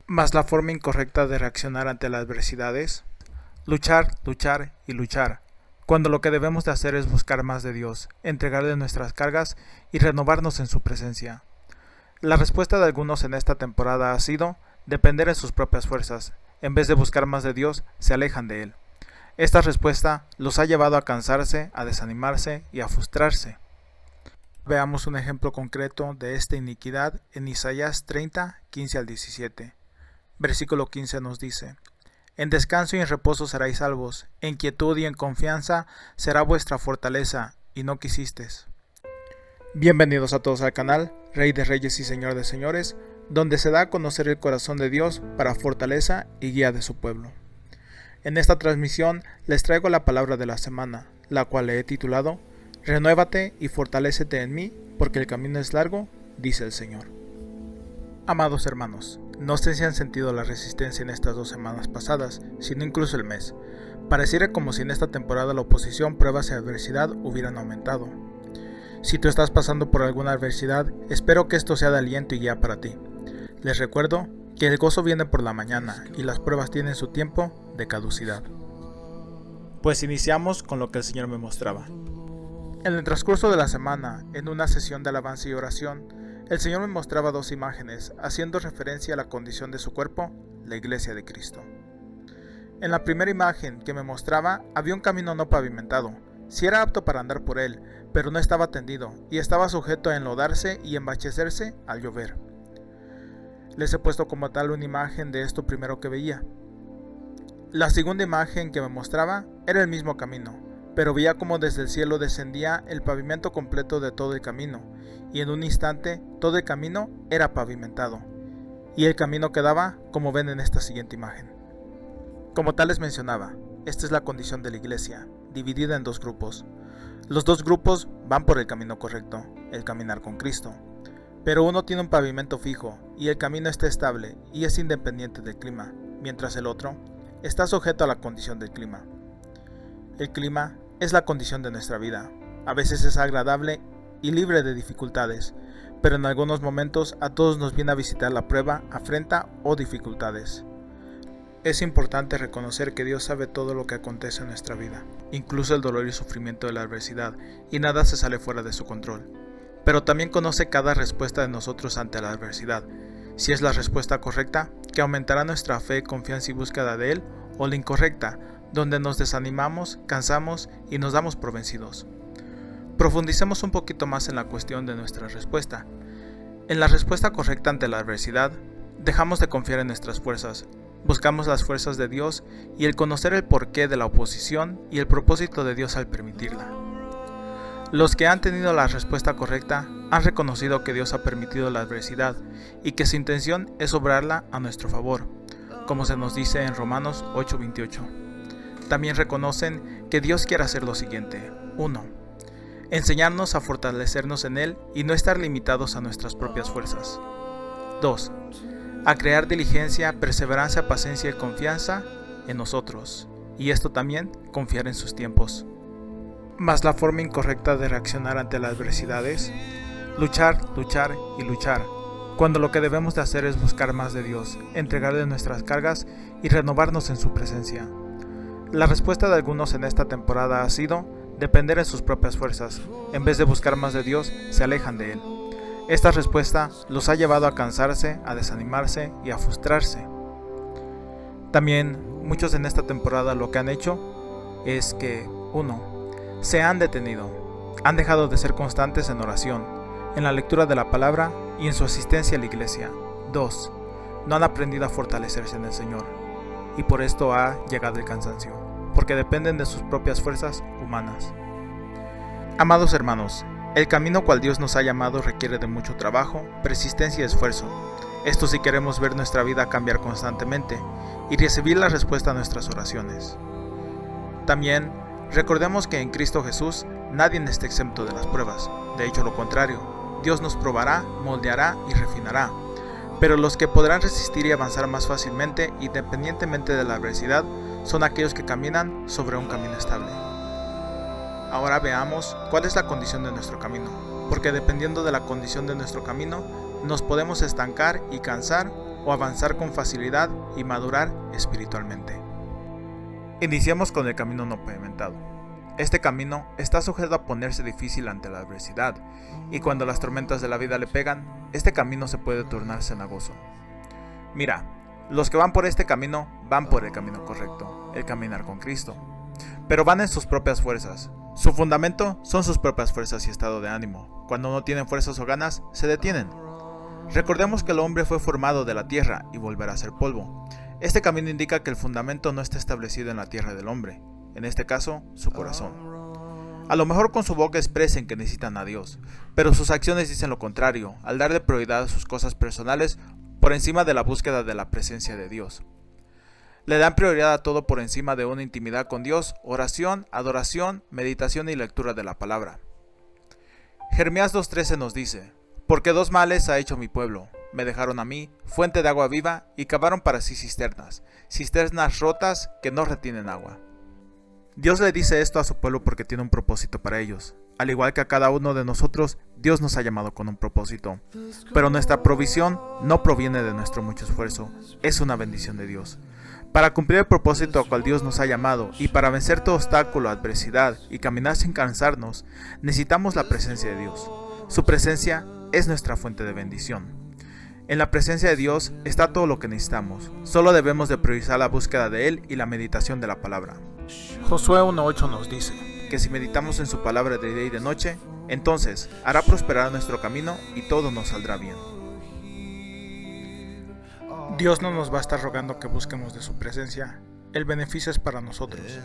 Mas la forma incorrecta de reaccionar ante la adversidad es luchar, luchar y luchar, cuando lo que debemos de hacer es buscar más de Dios, entregarle nuestras cargas y renovarnos en su presencia. La respuesta de algunos en esta temporada ha sido depender de sus propias fuerzas. En vez de buscar más de Dios, se alejan de Él. Esta respuesta los ha llevado a cansarse, a desanimarse y a frustrarse. Veamos un ejemplo concreto de esta iniquidad en Isaías 30, 15 al 17. Versículo 15 nos dice: En descanso y en reposo seréis salvos, en quietud y en confianza será vuestra fortaleza, y no quisistes. Bienvenidos a todos al canal Rey de Reyes y Señor de Señores, donde se da a conocer el corazón de Dios para fortaleza y guía de su pueblo. En esta transmisión les traigo la palabra de la semana, la cual le he titulado Renuévate y fortalécete en mí, porque el camino es largo, dice el Señor. Amados hermanos, no sé si han sentido la resistencia en estas 2 semanas pasadas, sino incluso el mes. Pareciera como si en esta temporada la oposición, pruebas y adversidad hubieran aumentado. Si tú estás pasando por alguna adversidad, espero que esto sea de aliento y guía para ti. Les recuerdo que el gozo viene por la mañana y las pruebas tienen su tiempo de caducidad. Pues iniciamos con lo que el Señor me mostraba. En el transcurso de la semana, en una sesión de alabanza y oración, el Señor me mostraba 2 imágenes, haciendo referencia a la condición de su cuerpo, la Iglesia de Cristo. En la primera imagen que me mostraba, había un camino no pavimentado. Sí era apto para andar por él, pero no estaba tendido, y estaba sujeto a enlodarse y embachecerse al llover. Les he puesto como tal una imagen de esto primero que veía. La segunda imagen que me mostraba era el mismo camino, pero veía como desde el cielo descendía el pavimento completo de todo el camino, y en un instante todo el camino era pavimentado, y el camino quedaba como ven en esta siguiente imagen. Como tal les mencionaba, esta es la condición de la iglesia, dividida en 2 grupos. Los 2 grupos van por el camino correcto, el caminar con Cristo, pero uno tiene un pavimento fijo, y el camino está estable y es independiente del clima, mientras el otro está sujeto a la condición del clima. El clima es la condición de nuestra vida. A veces es agradable y libre de dificultades, pero en algunos momentos a todos nos viene a visitar la prueba, afrenta o dificultades. Es importante reconocer que Dios sabe todo lo que acontece en nuestra vida, incluso el dolor y sufrimiento de la adversidad, y nada se sale fuera de su control. Pero también conoce cada respuesta de nosotros ante la adversidad, si es la respuesta correcta, que aumentará nuestra fe, confianza y búsqueda de Él, o la incorrecta, donde nos desanimamos, cansamos y nos damos por vencidos. Profundicemos un poquito más en la cuestión de nuestra respuesta. En la respuesta correcta ante la adversidad, dejamos de confiar en nuestras fuerzas, buscamos las fuerzas de Dios y el conocer el porqué de la oposición y el propósito de Dios al permitirla. Los que han tenido la respuesta correcta han reconocido que Dios ha permitido la adversidad y que su intención es obrarla a nuestro favor, como se nos dice en Romanos 8:28. También reconocen que Dios quiere hacer lo siguiente. 1. Enseñarnos a fortalecernos en Él y no estar limitados a nuestras propias fuerzas. 2. A crear diligencia, perseverancia, paciencia y confianza en nosotros. Y esto también, confiar en sus tiempos. Mas la forma incorrecta de reaccionar ante la adversidad es luchar, luchar y luchar, cuando lo que debemos de hacer es buscar más de Dios, entregarle nuestras cargas y renovarnos en su presencia. La respuesta de algunos en esta temporada ha sido depender de sus propias fuerzas. En vez de buscar más de Dios, se alejan de Él. Esta respuesta los ha llevado a cansarse, a desanimarse y a frustrarse. También muchos en esta temporada lo que han hecho es que 1. Se han detenido, han dejado de ser constantes en oración, en la lectura de la palabra y en su asistencia a la iglesia. 2. No han aprendido a fortalecerse en el Señor, y por esto ha llegado el cansancio, porque dependen de sus propias fuerzas humanas. Amados hermanos, el camino cual Dios nos ha llamado requiere de mucho trabajo, persistencia y esfuerzo. Esto si queremos ver nuestra vida cambiar constantemente y recibir la respuesta a nuestras oraciones. También recordemos que en Cristo Jesús nadie está exento de las pruebas. De hecho, lo contrario, Dios nos probará, moldeará y refinará. Pero los que podrán resistir y avanzar más fácilmente, independientemente de la adversidad, son aquellos que caminan sobre un camino estable. Ahora veamos cuál es la condición de nuestro camino, porque dependiendo de la condición de nuestro camino, nos podemos estancar y cansar o avanzar con facilidad y madurar espiritualmente. Iniciamos con el camino no pavimentado. Este camino está sujeto a ponerse difícil ante la adversidad, y cuando las tormentas de la vida le pegan, este camino se puede tornar cenagoso. Mira, los que van por este camino van por el camino correcto, el caminar con Cristo, pero van en sus propias fuerzas. Su fundamento son sus propias fuerzas y estado de ánimo. Cuando no tienen fuerzas o ganas, se detienen. Recordemos que el hombre fue formado de la tierra y volverá a ser polvo. Este camino indica que el fundamento no está establecido en la tierra del hombre, en este caso, su corazón. A lo mejor con su boca expresen que necesitan a Dios, pero sus acciones dicen lo contrario, al darle prioridad a sus cosas personales por encima de la búsqueda de la presencia de Dios. Le dan prioridad a todo por encima de una intimidad con Dios, oración, adoración, meditación y lectura de la palabra. Jeremías 2:13 nos dice: porque dos males ha hecho mi pueblo, me dejaron a mí, fuente de agua viva, y cavaron para sí cisternas rotas que no retienen agua. Dios le dice esto a su pueblo porque tiene un propósito para ellos. Al igual que a cada uno de nosotros, Dios nos ha llamado con un propósito. Pero nuestra provisión no proviene de nuestro mucho esfuerzo, es una bendición de Dios. Para cumplir el propósito al cual Dios nos ha llamado y para vencer todo obstáculo, adversidad y caminar sin cansarnos, necesitamos la presencia de Dios. Su presencia es nuestra fuente de bendición. En la presencia de Dios está todo lo que necesitamos. Solo debemos de priorizar la búsqueda de Él y la meditación de la palabra. Josué 1:8 nos dice que si meditamos en su palabra de día y de noche, entonces hará prosperar nuestro camino y todo nos saldrá bien. Dios no nos va a estar rogando que busquemos de su presencia. El beneficio es para nosotros.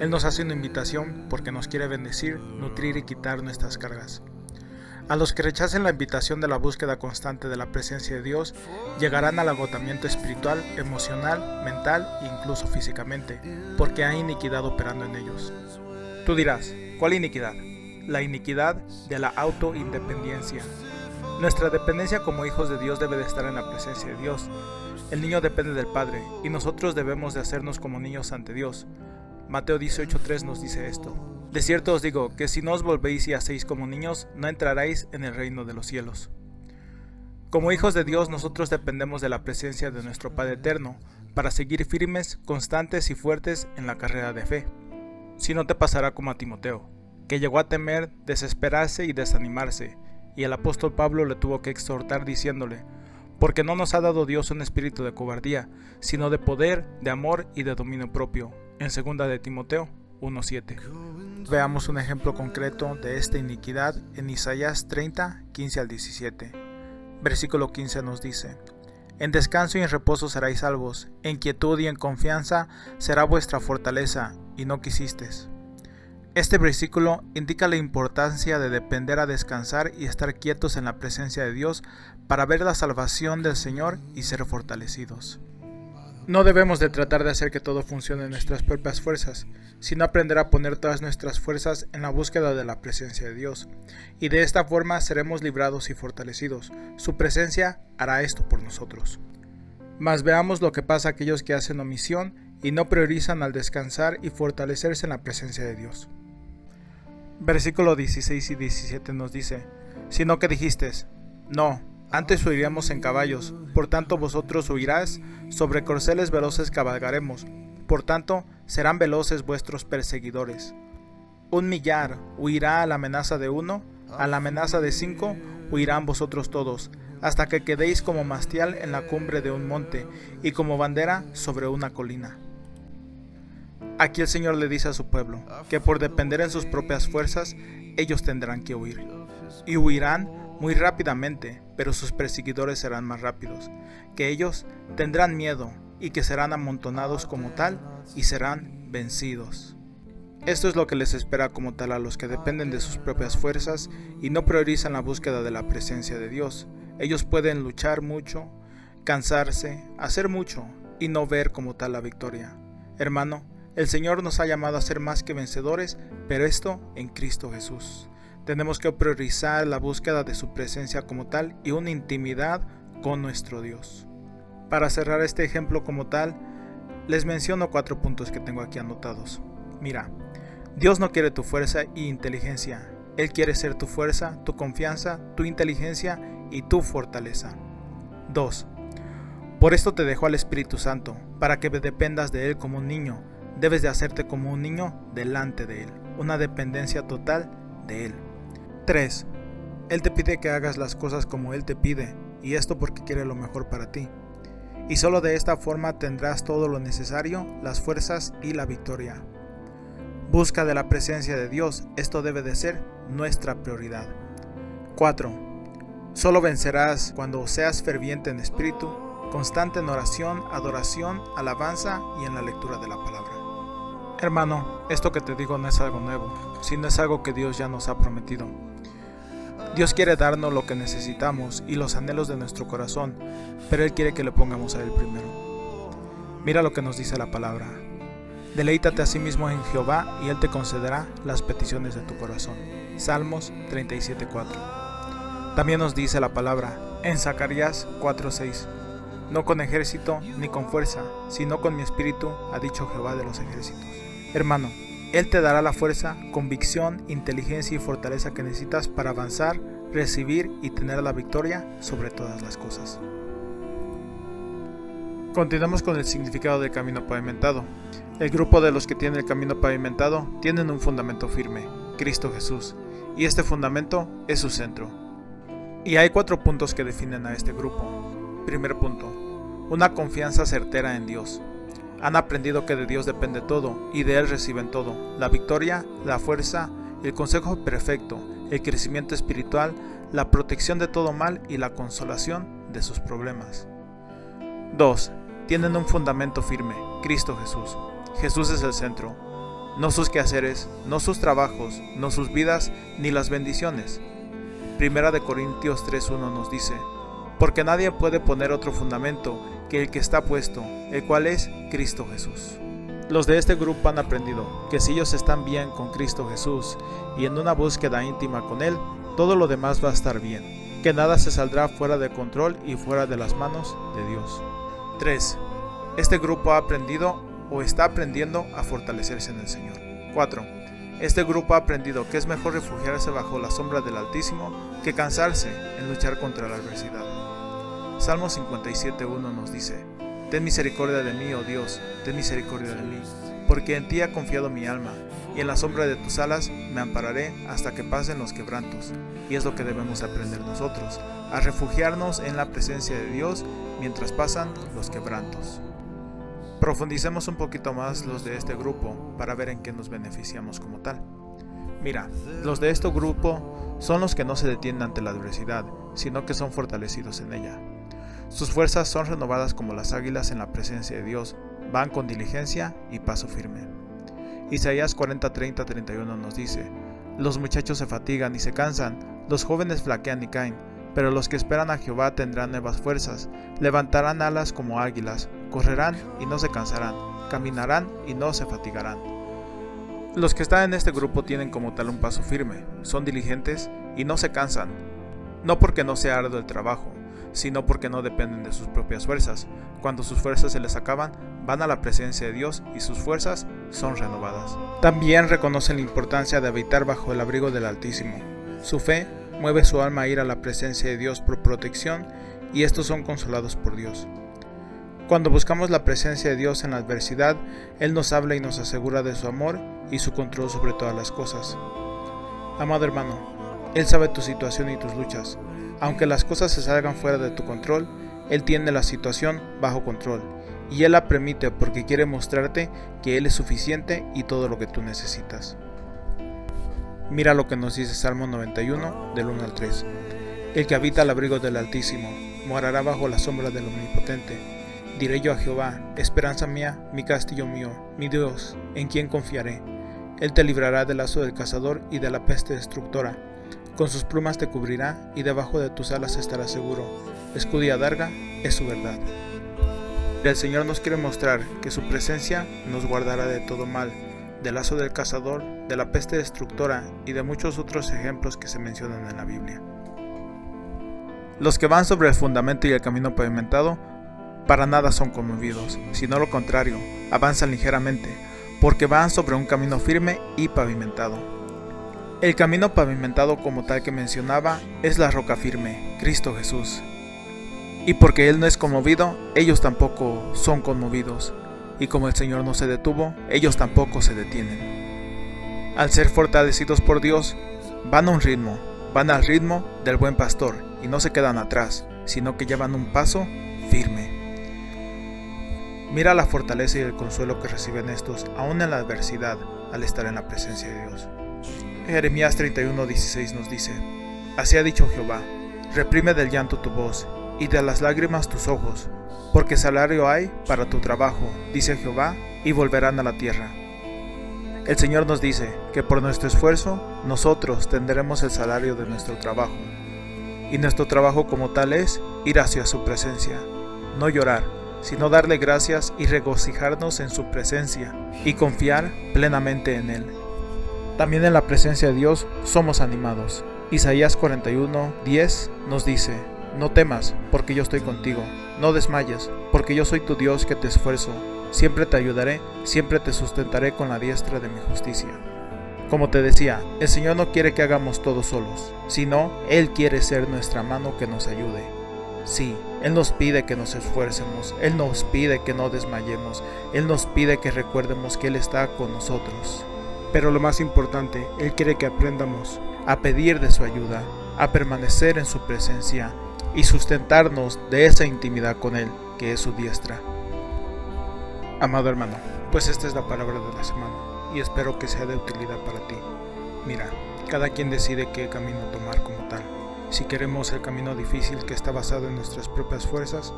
Él nos hace una invitación porque nos quiere bendecir, nutrir y quitar nuestras cargas. A los que rechacen la invitación de la búsqueda constante de la presencia de Dios, llegarán al agotamiento espiritual, emocional, mental e incluso físicamente, porque hay iniquidad operando en ellos. Tú dirás, ¿cuál iniquidad? La iniquidad de la autoindependencia. Nuestra dependencia como hijos de Dios debe de estar en la presencia de Dios. El niño depende del Padre, y nosotros debemos de hacernos como niños ante Dios. Mateo 18:3 nos dice esto: de cierto os digo, que si no os volvéis y hacéis como niños, no entraréis en el reino de los cielos. Como hijos de Dios, nosotros dependemos de la presencia de nuestro Padre Eterno, para seguir firmes, constantes y fuertes en la carrera de fe. Si no te pasará como a Timoteo, que llegó a temer, desesperarse y desanimarse, y el apóstol Pablo le tuvo que exhortar diciéndole: porque no nos ha dado Dios un espíritu de cobardía, sino de poder, de amor y de dominio propio, en 2 de Timoteo 1:7. Veamos un ejemplo concreto de esta iniquidad en Isaías 30, 15 al 17. Versículo 15 nos dice: en descanso y en reposo seréis salvos, en quietud y en confianza será vuestra fortaleza, y no quisistes. Este versículo indica la importancia de depender a descansar y estar quietos en la presencia de Dios para ver la salvación del Señor y ser fortalecidos. No debemos de tratar de hacer que todo funcione en nuestras propias fuerzas, sino aprender a poner todas nuestras fuerzas en la búsqueda de la presencia de Dios, y de esta forma seremos librados y fortalecidos. Su presencia hará esto por nosotros. Mas veamos lo que pasa a aquellos que hacen omisión y no priorizan al descansar y fortalecerse en la presencia de Dios. Versículo 16 y 17 nos dice: sino que dijisteis, no, antes huiríamos en caballos, por tanto vosotros huirás, sobre corceles veloces cabalgaremos, por tanto serán veloces vuestros perseguidores. 1,000,000 huirá a la amenaza de 1, a la amenaza de 5 huirán vosotros todos, hasta que quedéis como mastial en la cumbre de un monte, y como bandera sobre una colina. Aquí el Señor le dice a su pueblo que por depender en sus propias fuerzas, ellos tendrán que huir. Y huirán muy rápidamente, pero sus perseguidores serán más rápidos, que ellos tendrán miedo y que serán amontonados como tal y serán vencidos. Esto es lo que les espera como tal a los que dependen de sus propias fuerzas y no priorizan la búsqueda de la presencia de Dios. Ellos pueden luchar mucho, cansarse, hacer mucho y no ver como tal la victoria. Hermano, el Señor nos ha llamado a ser más que vencedores, pero esto en Cristo Jesús. Tenemos que priorizar la búsqueda de su presencia como tal y una intimidad con nuestro Dios. Para cerrar este ejemplo como tal, les menciono 4 puntos que tengo aquí anotados. Mira, Dios no quiere tu fuerza e inteligencia. Él quiere ser tu fuerza, tu confianza, tu inteligencia y tu fortaleza. 2. Por esto te dejo al Espíritu Santo, para que dependas de Él como un niño. Debes de hacerte como un niño delante de Él, una dependencia total de Él. 3. Él te pide que hagas las cosas como Él te pide, y esto porque quiere lo mejor para ti. Y solo de esta forma tendrás todo lo necesario, las fuerzas y la victoria. Busca de la presencia de Dios, esto debe de ser nuestra prioridad. 4. Solo vencerás cuando seas ferviente en espíritu, constante en oración, adoración, alabanza y en la lectura de la palabra. Hermano, esto que te digo no es algo nuevo, sino es algo que Dios ya nos ha prometido. Dios quiere darnos lo que necesitamos y los anhelos de nuestro corazón, pero Él quiere que le pongamos a Él primero. Mira lo que nos dice la palabra. Deleítate a sí mismo en Jehová y Él te concederá las peticiones de tu corazón. Salmos 37:4. También nos dice la palabra en Zacarías 4:6. No con ejército ni con fuerza, sino con mi espíritu, ha dicho Jehová de los ejércitos. Hermano, Él te dará la fuerza, convicción, inteligencia y fortaleza que necesitas para avanzar, recibir y tener la victoria sobre todas las cosas. Continuamos con el significado del camino pavimentado. El grupo de los que tienen el camino pavimentado tienen un fundamento firme, Cristo Jesús, y este fundamento es su centro. Y hay 4 puntos que definen a este grupo. Primer punto, una confianza certera en Dios. Han aprendido que de Dios depende todo y de Él reciben todo, la victoria, la fuerza, el consejo perfecto, el crecimiento espiritual, la protección de todo mal y la consolación de sus problemas. 2. Tienen un fundamento firme, Cristo Jesús. Jesús es el centro, no sus quehaceres, no sus trabajos, no sus vidas, ni las bendiciones. Primera de Corintios 3:1 nos dice, porque nadie puede poner otro fundamento que el que está puesto, el cual es Cristo Jesús. Los de este grupo han aprendido que si ellos están bien con Cristo Jesús y en una búsqueda íntima con Él, todo lo demás va a estar bien, que nada se saldrá fuera de control y fuera de las manos de Dios. 3. Este grupo ha aprendido o está aprendiendo a fortalecerse en el Señor. 4. Este grupo ha aprendido que es mejor refugiarse bajo la sombra del Altísimo que cansarse en luchar contra la adversidad. Salmo 57:1 nos dice, ten misericordia de mí, oh Dios, ten misericordia de mí, porque en ti ha confiado mi alma, y en la sombra de tus alas me ampararé hasta que pasen los quebrantos. Y es lo que debemos aprender nosotros, a refugiarnos en la presencia de Dios mientras pasan los quebrantos. Profundicemos un poquito más los de este grupo para ver en qué nos beneficiamos como tal. Mira, los de este grupo son los que no se detienen ante la adversidad, sino que son fortalecidos en ella. Sus fuerzas son renovadas como las águilas en la presencia de Dios, van con diligencia y paso firme. Isaías 40:30-31 nos dice, los muchachos se fatigan y se cansan, los jóvenes flaquean y caen, pero los que esperan a Jehová tendrán nuevas fuerzas, levantarán alas como águilas, correrán y no se cansarán, caminarán y no se fatigarán. Los que están en este grupo tienen como tal un paso firme, son diligentes y no se cansan, no porque no sea arduo el trabajo, sino porque no dependen de sus propias fuerzas. Cuando sus fuerzas se les acaban, van a la presencia de Dios y sus fuerzas son renovadas. También reconocen la importancia de habitar bajo el abrigo del Altísimo. Su fe mueve su alma a ir a la presencia de Dios por protección y estos son consolados por Dios. Cuando buscamos la presencia de Dios en la adversidad, Él nos habla y nos asegura de su amor y su control sobre todas las cosas. Amado hermano, Él sabe tu situación y tus luchas. Aunque las cosas se salgan fuera de tu control, Él tiene la situación bajo control y Él la permite porque quiere mostrarte que Él es suficiente y todo lo que tú necesitas. Mira lo que nos dice Salmo 91, del 1 al 3. El que habita al abrigo del Altísimo, morará bajo la sombra del Omnipotente. Diré yo a Jehová, esperanza mía, mi castillo mío, mi Dios, en quien confiaré. Él te librará del lazo del cazador y de la peste destructora. Con sus plumas te cubrirá y debajo de tus alas estarás seguro. Escudo y adarga es su verdad. El Señor nos quiere mostrar que su presencia nos guardará de todo mal, del lazo del cazador, de la peste destructora y de muchos otros ejemplos que se mencionan en la Biblia. Los que van sobre el fundamento y el camino pavimentado, para nada son conmovidos, sino lo contrario, avanzan ligeramente, porque van sobre un camino firme y pavimentado. El camino pavimentado como tal que mencionaba es la roca firme, Cristo Jesús. Y porque Él no es conmovido, ellos tampoco son conmovidos. Y como el Señor no se detuvo, ellos tampoco se detienen. Al ser fortalecidos por Dios, van al ritmo del buen pastor, y no se quedan atrás, sino que llevan un paso firme. Mira la fortaleza y el consuelo que reciben estos, aún en la adversidad, al estar en la presencia de Dios. Jeremías 31:16 nos dice: Así ha dicho Jehová, reprime del llanto tu voz, y de las lágrimas tus ojos, porque salario hay para tu trabajo, dice Jehová, y volverán a la tierra. El Señor nos dice que por nuestro esfuerzo, nosotros tendremos el salario de nuestro trabajo. Y nuestro trabajo como tal es ir hacia su presencia, no llorar, sino darle gracias y regocijarnos en su presencia, y confiar plenamente en Él. También en la presencia de Dios somos animados. Isaías 41:10 nos dice: No temas, porque yo estoy contigo, no desmayes, porque yo soy tu Dios que te esfuerzo, siempre te ayudaré, siempre te sustentaré con la diestra de mi justicia. Como te decía, el Señor no quiere que hagamos todo solos, sino Él quiere ser nuestra mano que nos ayude. Sí, Él nos pide que nos esfuercemos, Él nos pide que no desmayemos, Él nos pide que recuerdemos que Él está con nosotros. Pero lo más importante, Él quiere que aprendamos a pedir de su ayuda, a permanecer en su presencia y sustentarnos de esa intimidad con Él, que es su diestra. Amado hermano, pues esta es la palabra de la semana y espero que sea de utilidad para ti. Mira, cada quien decide qué camino tomar como tal. Si queremos el camino difícil que está basado en nuestras propias fuerzas,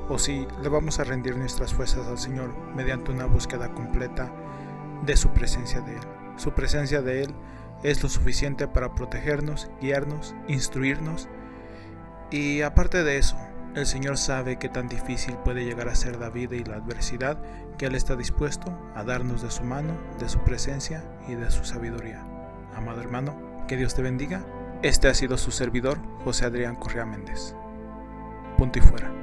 o si le vamos a rendir nuestras fuerzas al Señor mediante una búsqueda completa de su presencia de Él. Su presencia de Él es lo suficiente para protegernos, guiarnos, instruirnos, y aparte de eso, el Señor sabe qué tan difícil puede llegar a ser la vida y la adversidad, que Él está dispuesto a darnos de su mano, de su presencia y de su sabiduría. Amado hermano, que Dios te bendiga. Este ha sido su servidor, José Adrián Correa Méndez. Punto y fuera.